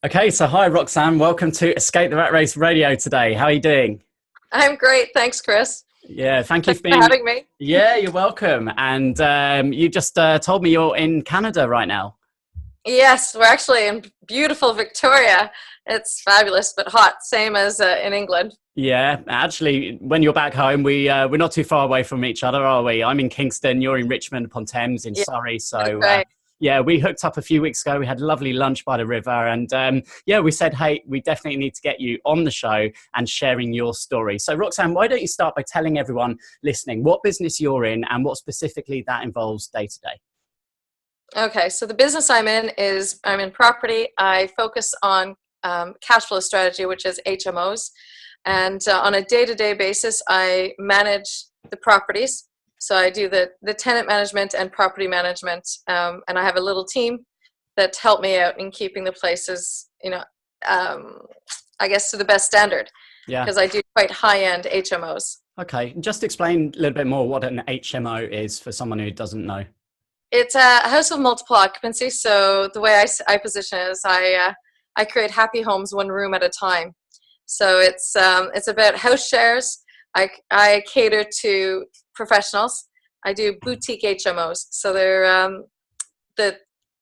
Okay, so hi Roxanne, welcome to Escape the Rat Race Radio today. How are you doing? I'm great. Thanks, Chris. Yeah, thank you Thanks for for being. having me. Yeah, you're welcome. And you just told me you're in Canada right now. Yes, we're actually in beautiful Victoria. It's fabulous, but hot, same as in England. Yeah, actually, when you're back home, we're not too far away from each other, are we? I'm in Kingston, you're in Richmond upon Thames in Yeah, Surrey. that's So right. yeah, we hooked up a few weeks ago. We had a lovely lunch by the river, and yeah, we said, hey, we definitely need to get you on the show and sharing your story. So Roxanne, why don't you start by telling everyone listening what business you're in and what specifically that involves day to day? Okay, so the business I'm in is I'm in property. I focus on cash flow strategy, which is HMOs. And on a day-to-day basis, I manage the properties. So I do the tenant management and property management. And I have a little team that help me out in keeping the places, um, I guess to the best standard Yeah. because I do quite high-end HMOs. Okay. Just explain a little bit more what an HMO is for someone who doesn't know. It's a house of multiple occupancy. So the way I position it is I create happy homes one room at a time. So it's about house shares. I cater to professionals. I do boutique HMOs. So the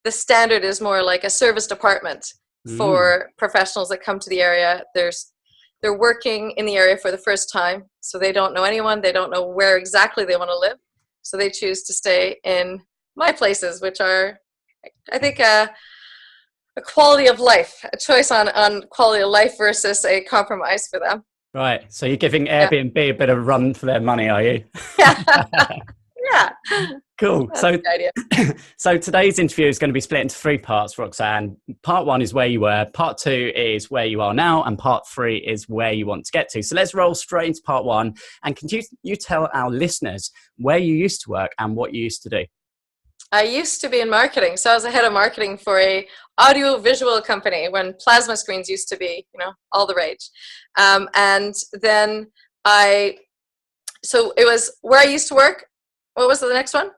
the standard is more like a serviced apartment Mm, for professionals that come to the area. They're working in the area for the first time, so they don't know anyone. They don't know where exactly they want to live, so they choose to stay in my places, which are, I think, a quality of life, a choice on quality of life versus a compromise for them. right. So you're giving Yeah, Airbnb a bit of a run for their money, are you? yeah, yeah. Cool. That's So, the idea. so today's interview is going to be split into three parts, Roxanne. Part one is where you were, part two is where you are now, and part three is where you want to get to. So let's roll straight into part one. And can you tell our listeners where you used to work and what you used to do? I used to be in marketing, so I was a head of marketing for a audio visual company when plasma screens used to be, all the rage. And then so it was where I used to work. What was the next one?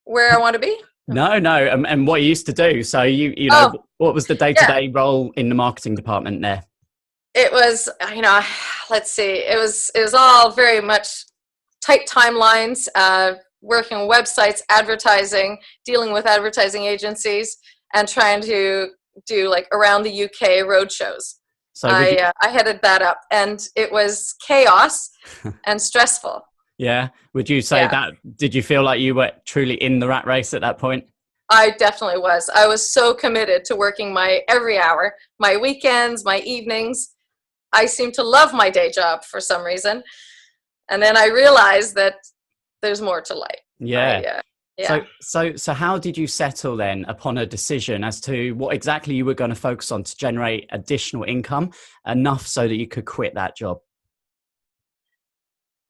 Where I want to be? No, no, and what you used to do. So you know, Oh, what was the yeah. day-to-day role in the marketing department there? It was, let's see. It was all very much tight timelines, working on websites, advertising, dealing with advertising agencies, and trying to do like around the UK road shows. So would you, I headed that up, and it was chaos and stressful. yeah, would you say Yeah, that, did you feel like you were truly in the rat race at that point? I definitely was. I was so committed to working my every hour, my weekends, my evenings. I seem to love my day job for some reason, and then I realized that there's more to life. Yeah. Yeah. So how did you settle then upon a decision as to what exactly you were going to focus on to generate additional income enough so that you could quit that job?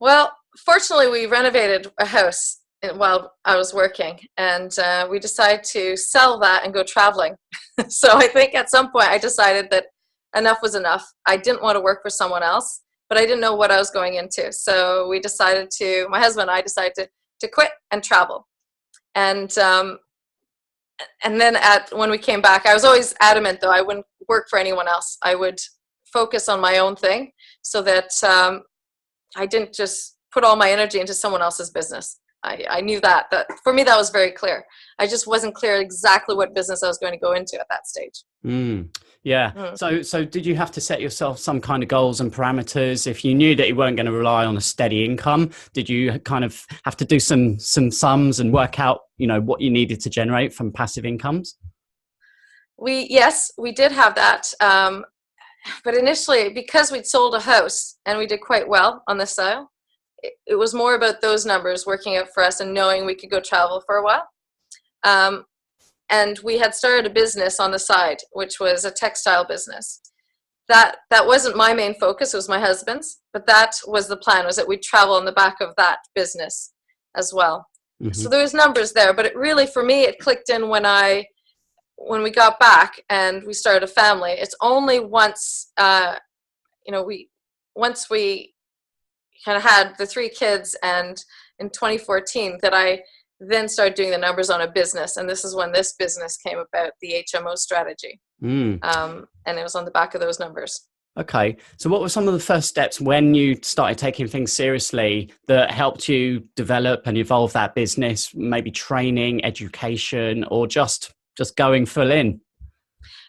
Well, fortunately, we renovated a house while I was working, and we decided to sell that and go traveling. So I think at some point I decided that enough was enough. I didn't want to work for someone else, but I didn't know what I was going into. So my husband and I decided to quit and travel. And and then when we came back, I was always adamant though I wouldn't work for anyone else. I would focus on my own thing so that I didn't just put all my energy into someone else's business. I knew that for me that was very clear. I just wasn't clear exactly what business I was going to go into at that stage. Mm, yeah. Mm. So did you have to set yourself some kind of goals and parameters if you knew that you weren't going to rely on a steady income? Did you kind of have to do some sums and work out, what you needed to generate from passive incomes? Yes, we did have that. But initially, because we'd sold a house and we did quite well on the sale, it was more about those numbers working out for us and knowing we could go travel for a while. Um, and we had started a business on the side, which was a textile business. That wasn't my main focus; it was my husband's. But that was the plan: was that we'd travel on the back of that business as well. So Hmm. there was numbers there, but it really, for me, it clicked in when we got back and we started a family. It's only once we kind of had the three kids and in 2014 that I then started doing the numbers on a business, and this is when this business came about, the HMO strategy. Mm. And it was on the back of those numbers. Okay. So what were some of the first steps when you started taking things seriously that helped you develop and evolve that business? Maybe training, education, or just going full in?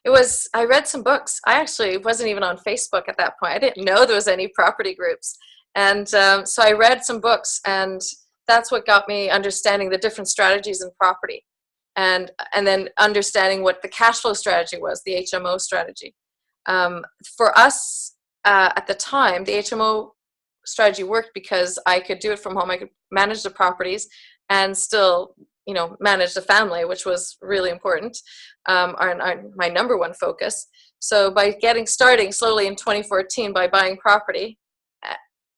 I read some books. I actually wasn't even on Facebook at that point. I didn't know there was any property groups. And so I read some books, and that's what got me understanding the different strategies in property, and then understanding what the cash flow strategy was, the HMO strategy. For us at the time, the HMO strategy worked because I could do it from home. I could manage the properties and still, manage the family, which was really important, my number one focus. So by starting slowly in 2014 by buying property,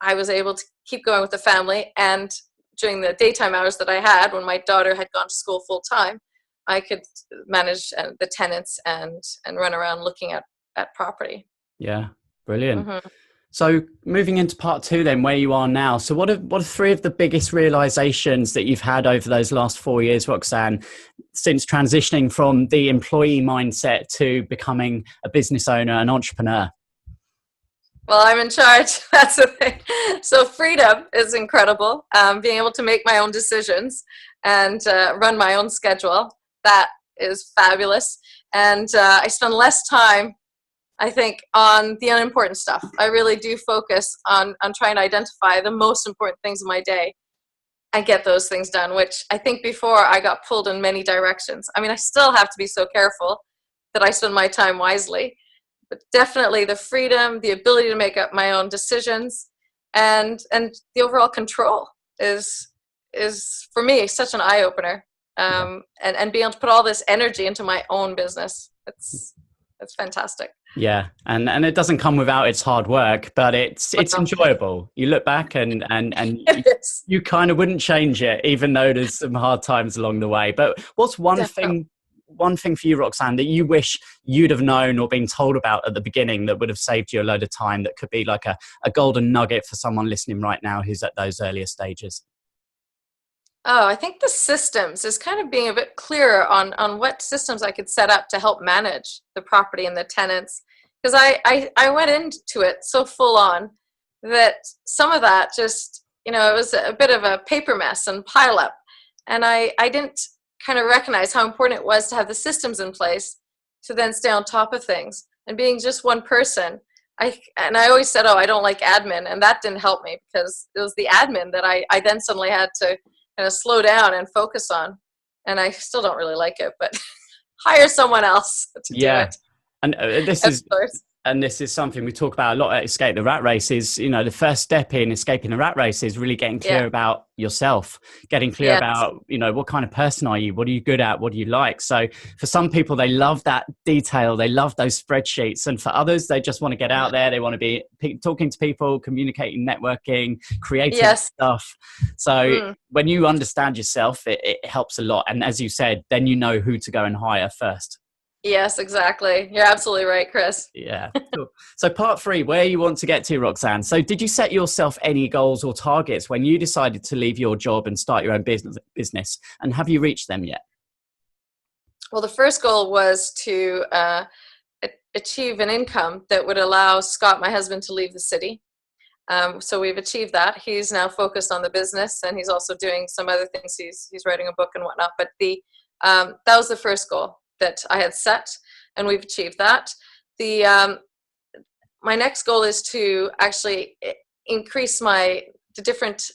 I was able to keep going with the family, and during the daytime hours that I had when my daughter had gone to school full time, I could manage the tenants and run around looking at property. Yeah, brilliant. Mm-hmm. So moving into part two then, where you are now. So what are three of the biggest realizations that you've had over those last 4 years, Roxane, since transitioning from the employee mindset to becoming a business owner, an entrepreneur? Well, I'm in charge. That's the thing. So freedom is incredible. Being able to make my own decisions and run my own schedule, that is fabulous. And I spend less time, I think, on the unimportant stuff. I really do focus on trying to identify the most important things in my day and get those things done, which I think before I got pulled in many directions. I mean, I still have to be so careful that I spend my time wisely, but definitely the freedom, the ability to make up my own decisions, and the overall control is for me such an eye-opener. And being able to put all this energy into my own business, it's fantastic. Yeah, and it doesn't come without its hard work, but it's enjoyable. You look back and you kind of wouldn't change it, even though there's some hard times along the way. But what's one thing for you, Roxane, that you wish you'd have known or been told about at the beginning that would have saved you a load of time, that could be like a golden nugget for someone listening right now who's at those earlier stages? Oh, I think the systems is kind of being a bit clearer on what systems I could set up to help manage the property and the tenants. Because I went into it so full on that some of that just, it was a bit of a paper mess and pile up. And I didn't kind of recognize how important it was to have the systems in place to then stay on top of things. And being just one person, I always said, oh, I don't like admin. And that didn't help me, because it was the admin that I then suddenly had to kind of slow down and focus on. And I still don't really like it, but hire someone else to do it. And this is something we talk about a lot at Escape the Rat Race. Is, the first step in escaping the rat race is really getting clear about yourself, getting clear about, what kind of person are you? What are you good at? What do you like? So for some people, they love that detail. They love those spreadsheets. And for others, they just want to get out there. They want to be talking to people, communicating, networking, creating stuff. So when you understand yourself, it helps a lot. And as you said, then you know who to go and hire first. Yes, exactly. You're absolutely right, Chris. Yeah. Cool. So part three, where you want to get to, Roxane. So did you set yourself any goals or targets when you decided to leave your job and start your own business? And have you reached them yet? Well, the first goal was to achieve an income that would allow Scott, my husband, to leave the city. So we've achieved that. He's now focused on the business, and he's also doing some other things. He's writing a book and whatnot. But that was the first goal that I had set, and we've achieved that. My next goal is to actually increase the different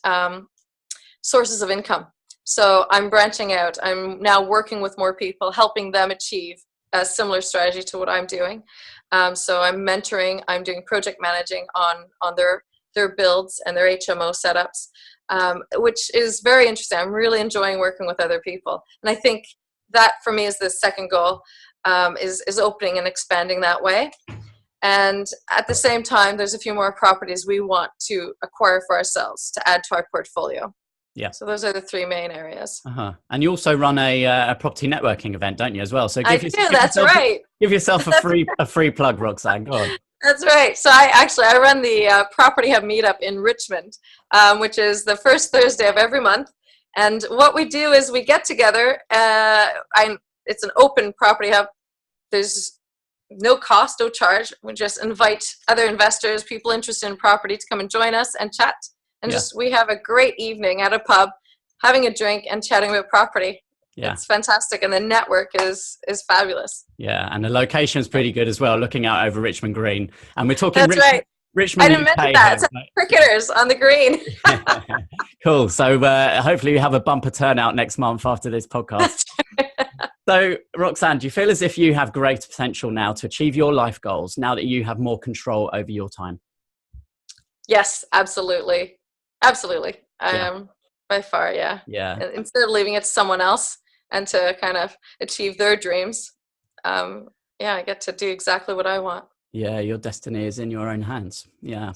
sources of income. So I'm branching out. I'm now working with more people, helping them achieve a similar strategy to what I'm doing. So I'm mentoring, I'm doing project managing on their builds and their HMO setups, which is very interesting. I'm really enjoying working with other people. And I think that for me is the second goal, is opening and expanding that way. And at the same time, there's a few more properties we want to acquire for ourselves to add to our portfolio. Yeah. So those are the three main areas. And you also run a property networking event, don't you, as well? So give yourself a free plug, Roxane. Go on. That's right. So I run the Property Hub meetup in Richmond, which is the first Thursday of every month. And what we do is we get together. It's an open Property Hub. There's no cost, no charge. We just invite other investors, people interested in property, to come and join us and chat. And just, we have a great evening at a pub, having a drink and chatting about property. Yeah. It's fantastic. And the network is fabulous. Yeah. And the location is pretty good as well, looking out over Richmond Green. And we're talking That's Richmond, I didn't mention that. It's cricketers on the green. Cool. So hopefully we have a bumper turnout next month after this podcast. So Roxane, do you feel as if you have greater potential now to achieve your life goals now that you have more control over your time? Yes, absolutely. Absolutely. By far, yeah. Instead of leaving it to someone else and to kind of achieve their dreams, I get to do exactly what I want. Yeah, your destiny is in your own hands. Yeah.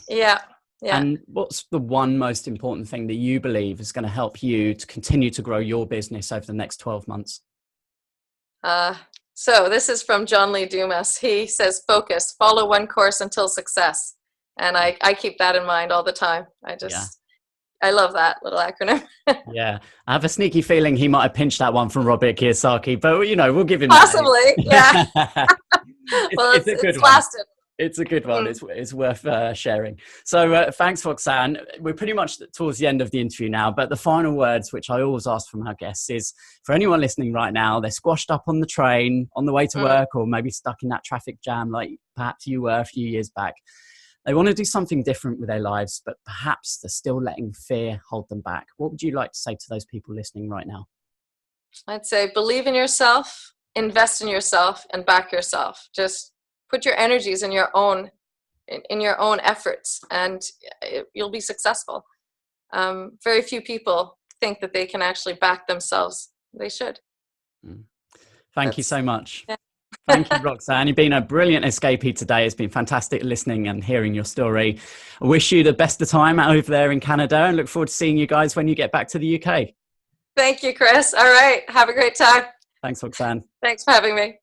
And what's the one most important thing that you believe is going to help you to continue to grow your business over the next 12 months? So this is from John Lee Dumas. He says, focus, follow one course until success. And I keep that in mind all the time. I love that little acronym. Yeah. I have a sneaky feeling he might have pinched that one from Robert Kiyosaki, but we'll give him possibly, that. Yeah. It's a good one. Lasted. It's a good one. It's worth sharing. So thanks, Roxane. We're pretty much towards the end of the interview now, but the final words, which I always ask from our guests, is for anyone listening right now, they're squashed up on the train on the way to work, or maybe stuck in that traffic jam like perhaps you were a few years back. They want to do something different with their lives, but perhaps they're still letting fear hold them back. What would you like to say to those people listening right now? I'd say believe in yourself, invest in yourself, and back yourself. Just put your energies in your own efforts, and you'll be successful. Very few people think that they can actually back themselves. They should. Thank you so much. Yeah. Thank you, Roxane. You've been a brilliant escapee today. It's been fantastic listening and hearing your story. I wish you the best of time over there in Canada, and look forward to seeing you guys when you get back to the UK. Thank you, Chris. All right. Have a great time. Thanks, Roxane. Thanks for having me.